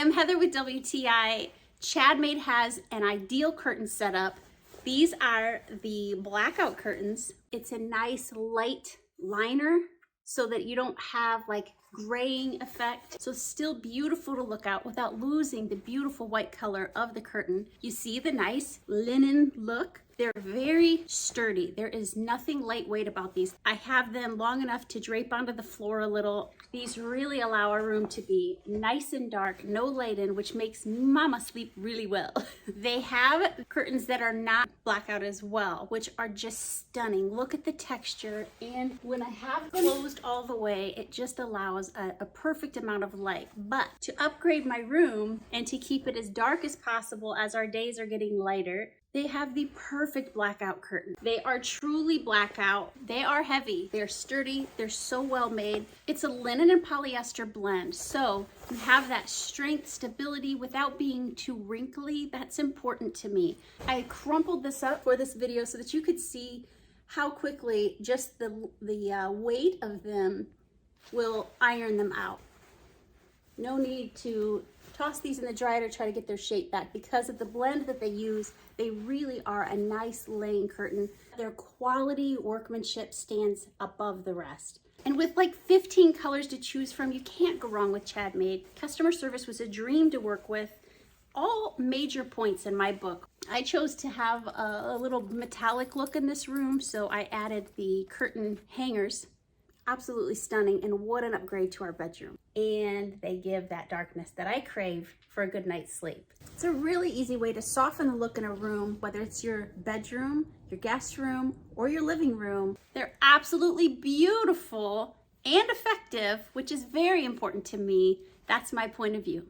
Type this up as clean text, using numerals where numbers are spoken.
am Heather with WTI. ChadMade has an ideal curtain setup. These are the blackout curtains. It's a nice light liner so that you don't have like graying effect. So it's still beautiful to look at without losing the beautiful white color of the curtain. You see the nice linen look. They're very sturdy. There is nothing lightweight about these. I have them long enough to drape onto the floor a little. These really allow our room to be nice and dark, no light in, which makes mama sleep really well. They have curtains that are not blackout as well, which are just stunning. Look at the texture, and when I have them closed all the way, it just allows a perfect amount of light. But to upgrade my room and to keep it as dark as possible as our days are getting lighter, they have the perfect blackout curtain. They are truly blackout. They are heavy. They're sturdy. They're so well made. It's a linen and polyester blend. So you have that strength, stability without being too wrinkly. That's important to me. I crumpled this up for this video so that you could see how quickly just the weight of them will iron them out. No need to toss these in the dryer to try to get their shape back. Because of the blend that they use, they really are a nice laying curtain. Their quality workmanship stands above the rest. And with like 15 colors to choose from, you can't go wrong with ChadMade. Customer service was a dream to work with. All major points in my book. I chose to have a little metallic look in this room, so I added the curtain hangers. Absolutely stunning, and what an upgrade to our bedroom. And they give that darkness that I crave for a good night's sleep. It's a really easy way to soften the look in a room, whether it's your bedroom, your guest room, or your living room. They're absolutely beautiful and effective, which is very important to me. That's my point of view.